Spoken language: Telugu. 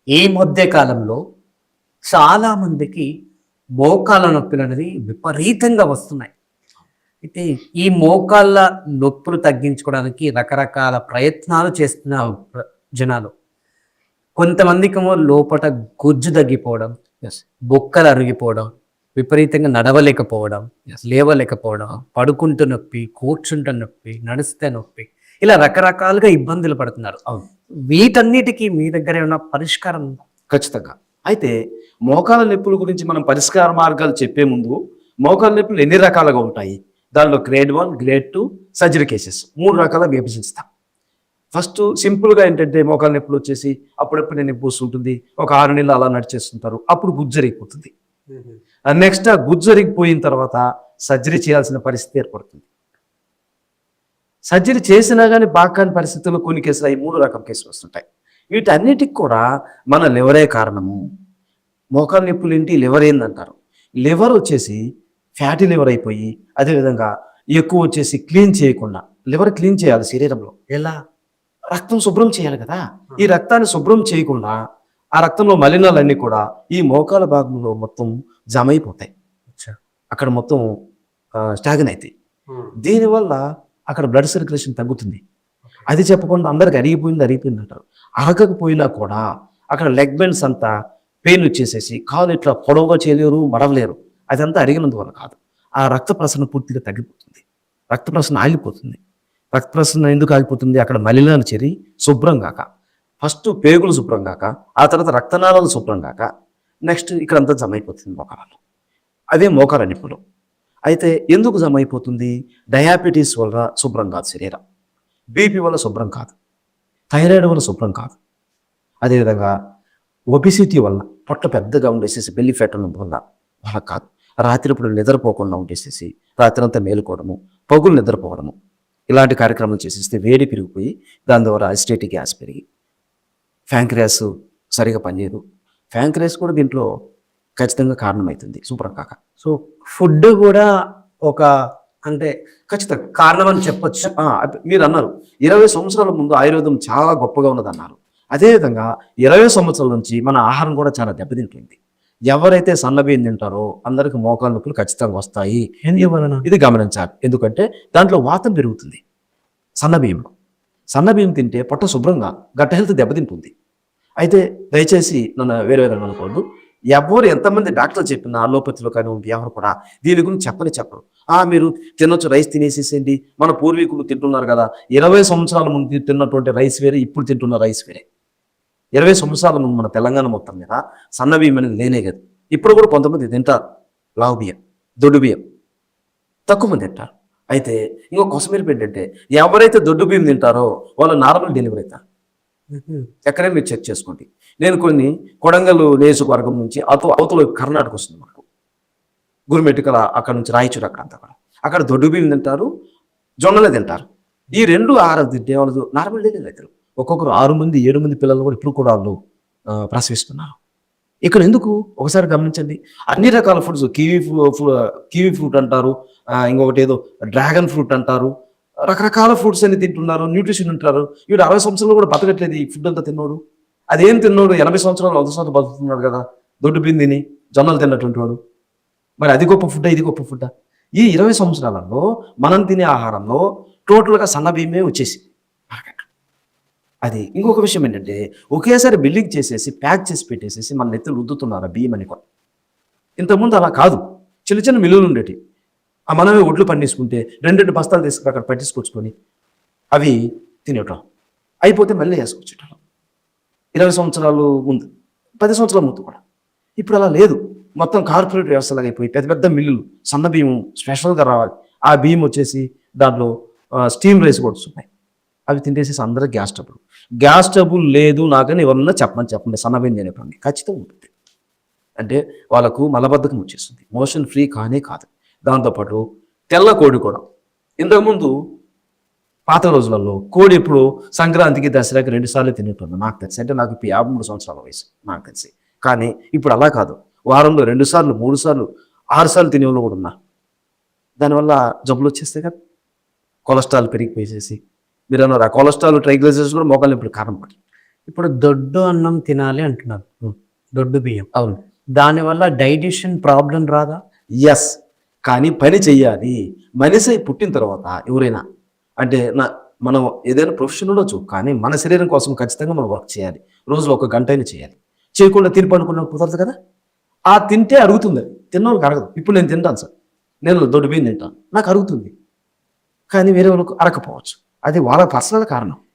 ఈ మధ్య కాలంలో చాలా మందికి మోకాళ్ళ నొప్పులు అనేది విపరీతంగా వస్తున్నాయి. అయితే ఈ మోకాళ్ళ నొప్పులు తగ్గించుకోవడానికి రకరకాల ప్రయత్నాలు చేస్తున్న జనాలు. కొంతమందికేమో లోపట గుజ్జు తగ్గిపోవడం, బొక్కలు అరిగిపోవడం, విపరీతంగా నడవలేకపోవడం, లేవలేకపోవడం, పడుకుంటూ నొప్పి, కూర్చుంటే నొప్పి, నడిస్తే నొప్పి, ఇలా రకరకాలుగా ఇబ్బందులు పడుతున్నారు. అవును. వీటన్నిటికీ మీ దగ్గర ఏమైనా పరిష్కారం ఉందా? ఖచ్చితంగా. అయితే మోకాళ్ళ నొప్పుల గురించి మనం పరిష్కార మార్గాలు చెప్పే ముందు, మోకాళ్ళ నొప్పులు ఎన్ని రకాలుగా ఉంటాయి? దానిలో గ్రేడ్ 1, గ్రేడ్ 2 సర్జరీ కేసెస్ 3 రకాలుగా విభజిస్తాం. ఫస్ట్ సింపుల్‌గా ఏంటంటే మోకాళ్ళ నొప్పులు వచ్చేసి అప్పుడప్పుడు నొప్పి వస్తుంటుంది. ఒక 6 నెలలు అలా నడిచేస్తుంటారు. అప్పుడు గుజ్జరిగిపోతుంది. నెక్స్ట్ ఆ గుజ్జరిగిపోయిన తర్వాత సర్జరీ చేయాల్సిన పరిస్థితి ఏర్పడుతుంది. సర్జరీ చేసినా గానీ బాగాని పరిస్థితుల్లో కొన్ని కేసులు అయి 3 రకం కేసులు వస్తుంటాయి. వీటన్నిటికి కూడా మన లివరే కారణము. మోకాళ్ళ నొప్పులు ఏంటి? లివర్ ఏందంటారు. లివర్ వచ్చేసి ఫ్యాటీ లివర్ అయిపోయి, అదేవిధంగా ఎక్కువ వచ్చేసి క్లీన్ చేయకుండా, లివర్ క్లీన్ చేయాలి శరీరంలో. ఎలా? రక్తం శుభ్రం చేయాలి కదా! ఈ రక్తాన్ని శుభ్రం చేయకుండా, ఆ రక్తంలో మలినాలన్నీ కూడా ఈ మోకాల భాగంలో మొత్తం జమ అయిపోతాయి. అక్కడ మొత్తం స్టాగ్న్ అయితాయి. దీనివల్ల అక్కడ బ్లడ్ సర్క్యులేషన్ తగ్గుతుంది. అది చెప్పకుండా అందరికి అరిగిపోయింది అంటారు. అరగకపోయినా కూడా అక్కడ లెగ్ బెండ్స్ అంతా పెయిన్ వచ్చేసేసి కాలు ఇట్లా పొడవుగా చేయలేరు, మడవలేరు. అదంతా అరిగినందువల్ల కాదు. ఆ రక్త ప్రసరణ పూర్తిగా తగ్గిపోతుంది. రక్త ప్రసరణ ఆగిపోతుంది. రక్త ప్రసరణ ఎందుకు ఆగిపోతుంది? అక్కడ మలినాలు చేరి శుభ్రం కాక, ఫస్ట్ పేగులు శుభ్రం కాక, ఆ తర్వాత రక్తనాళాలు శుభ్రం కాక, నెక్స్ట్ ఇక్కడంతా జమ అయిపోతుంది మోకాలలో. అదే మోకాల నొప్పులు. అయితే ఎందుకు జమ అయిపోతుంది? డయాబెటీస్ వల్ల శుభ్రం కాదు శరీరం, బీపీ వల్ల శుభ్రం కాదు, థైరాయిడ్ వల్ల శుభ్రం కాదు, అదేవిధంగా ఒబిసిటీ వల్ల పొట్ట పెద్దగా ఉండేసేసి బెల్లి ఫ్యాట్ ఉన్న వల్ల కాదు, రాత్రిప్పుడు నిద్రపోకుండా ఉండేసేసి రాత్రంతా మేలుకోవడము, పగులు నిద్రపోవడము, ఇలాంటి కార్యక్రమాలు చేసేస్తే వేడి పెరిగిపోయి దాని ద్వారా అసిడిటీ గ్యాస్ పెరిగి ఫ్యాంక్రియాస్ సరిగా పనిచేయదు. ఫ్యాంక్రియాస్ కూడా దీంట్లో ఖచ్చితంగా కారణమవుతుంది శుభ్రం కాక. సో ఫుడ్ కూడా ఒక అంటే ఖచ్చితంగా కారణం అని చెప్పొచ్చు. మీరు అన్నారు 20 సంవత్సరాల ముందు ఆయుర్వేదం చాలా గొప్పగా ఉన్నదన్నారు. అదేవిధంగా 20 సంవత్సరాల నుంచి మన ఆహారం కూడా చాలా దెబ్బతింటుంది. ఎవరైతే సన్నబియ్యం తింటారో అందరికి మోకాళ్ళ నొప్పులు ఖచ్చితంగా వస్తాయి. ఎందువలన? ఇది గమనించాలి. ఎందుకంటే దాంట్లో వాతం పెరుగుతుంది. సన్నబియ్యంలో సన్నబియ్యం తింటే పొట్ట శుభ్రంగా గట్ట హెల్త్ దెబ్బతింటుంది. అయితే దయచేసి నన్ను వేరే అనుకోవద్దు. ఎవరు ఎంతమంది డాక్టర్లు చెప్పినా అలోపతిలో కానీ ఎవరు కూడా దీని గురించి చెప్పరు. మీరు తినొచ్చు, రైస్ తినేసేసేయండి, మన పూర్వీకులు తింటున్నారు కదా. 20 సంవత్సరాల ముందు తిన్నటువంటి రైస్ వేరే, ఇప్పుడు తింటున్న రైస్ వేరే. 20 సంవత్సరాల ముందు మన తెలంగాణ మొత్తం మీద సన్న బియ్యం అనేది లేనే కదా. ఇప్పుడు కూడా కొంతమంది తింటారు లావు బియ్యం, దొడ్డు బియ్యం, తక్కువ మంది తింటారు. అయితే ఇంకో కొసమేరు ఏంటంటే ఎవరైతే దొడ్డు బియ్యం తింటారో వాళ్ళు నార్మల్ డెలివరీ అవుతారు. ఎక్కడైనా మీరు చెక్ చేసుకోండి. నేను కొన్ని కొడంగల్ నియోజకవర్గం నుంచి అవతల కర్ణాటక వస్తుంది మాకు, గురుమెట్టుకల అక్కడ నుంచి రాయచూరు అక్కడ దొడ్డు బియ్యం తింటారు, జొన్నలే తింటారు. ఈ 2 ఆహారం తింటే వాళ్ళు నార్మల్ డెలివరీ అవుతారు. ఒక్కొక్కరు 6 మంది 7 మంది పిల్లలు కూడా ఇప్పుడు కూడా వాళ్ళు ప్రసవిస్తున్నారు. ఇక్కడ ఎందుకు ఒకసారి గమనించండి. అన్ని రకాల ఫుడ్స్, కివీ ఫ్రూట్ అంటారు, ఇంకొకటి ఏదో డ్రాగన్ ఫ్రూట్ అంటారు, రకరకాల ఫ్రూట్స్ అని తింటున్నారు, న్యూట్రిషన్ అంటారు. వీడు 60 సంవత్సరాలు కూడా బతకట్లేదు ఈ ఫుడ్ అంతా తిన్నోడు. అదేం తిన్నోడు 80 సంవత్సరాలు 100 సంవత్సరాలు బతుకుతున్నాడు కదా దొడ్డు బియ్యం తిని, జొన్నలు తిన్నటువంటి వాడు. మరి అది గొప్ప ఫుడ్డా, ఇది గొప్ప ఫుడ్డా? ఈ 20 సంవత్సరాలలో మనం తినే ఆహారంలో టోటల్గా సన్న బియ్యమే వచ్చేసి. అది ఇంకొక విషయం ఏంటంటే ఒకేసారి బిల్లింగ్ చేసేసి ప్యాక్ చేసి పెట్టేసేసి మన నెత్తులు రుద్దుతున్నారు ఆ బియ్యం అని కూడా. ఇంతకుముందు అలా కాదు, చిన్న చిన్న మిల్లులు ఉండేవి. మనమే ఒడ్లు పండించుకుంటే 2 బస్తాలు తీసుకుని అక్కడ పట్టించుకొచ్చుకొని అవి తినేటం అయిపోతే మళ్ళీ వేసుకొచ్చేటం. 20 సంవత్సరాలు ముందు, 10 సంవత్సరాల ముందు కూడా. ఇప్పుడు అలా లేదు. మొత్తం కార్పొరేట్ వ్యవస్థలాగా అయిపోయి పెద్ద పెద్ద మిల్లులు, సన్న బియ్యం స్పెషల్గా రావాలి. ఆ బియ్యం వచ్చేసి దాంట్లో స్టీమ్ రైస్ కూడా ఉన్నాయి. అవి తింటేసేసి అందరూ గ్యాస్ ట్రబుల్ లేదు నాకని ఎవరన్నా చెప్పండి సన్న బియ్యం తినేపండి ఖచ్చితంగా ఉంటుంది. అంటే వాళ్ళకు మలబద్ధకం వచ్చేస్తుంది, మోషన్ ఫ్రీ కానే కాదు. దాంతోపాటు తెల్ల కోడి కూడా. ఇంతకుముందు పాత రోజులలో కోడి ఎప్పుడు సంక్రాంతికి దసరాకి 2 సార్లు తినేటోళ్ళు నాకు తెలిసి. అంటే నాకు ఇప్పుడు 53 సంవత్సరాల వయసు నాకు తెలిసి. కానీ ఇప్పుడు అలా కాదు, వారంలో 2 సార్లు 3 సార్లు 6 సార్లు తినేవాళ్ళు కూడా ఉన్నారు. దానివల్ల జబ్బులు వచ్చేస్తాయి కదా. కొలెస్ట్రాల్ పెరిగిపోయేసేసి మీరు అన్నారు ఆ కొలెస్ట్రాల్ ట్రైగ్లిజరైడ్స్ కూడా మోకాళ్ళు ఇప్పుడు కారణం పడుతుంది. ఇప్పుడు దొడ్డు అన్నం తినాలి అంటున్నారు. ఉం. దొడ్డు బియ్యం. అవును. దానివల్ల డైజెషన్ ప్రాబ్లం రాదా? ఎస్. కానీ పని చెయ్యాలి. మనిషి పుట్టిన తర్వాత ఎవరైనా అంటే మనం ఏదైనా ప్రొఫెషన్ ఉండొచ్చు, కానీ మన శరీరం కోసం ఖచ్చితంగా మనం వర్క్ చేయాలి. రోజులో 1 గంట అయినా చేయాలి. చేయకుండా తిని పడుకున్న కుదరదు కదా. ఆ తింటే అరుగుతుంది, అది తిన్నోళ్ళకి అరగదు. ఇప్పుడు నేను తింటాను సార్, నేను దొడ్డు బియ్యం తింటాను, నాకు అరుగుతుంది. కానీ వేరే వాళ్ళకు అరగకపోవచ్చు. అది వాళ్ళ పర్సనల్ కారణం.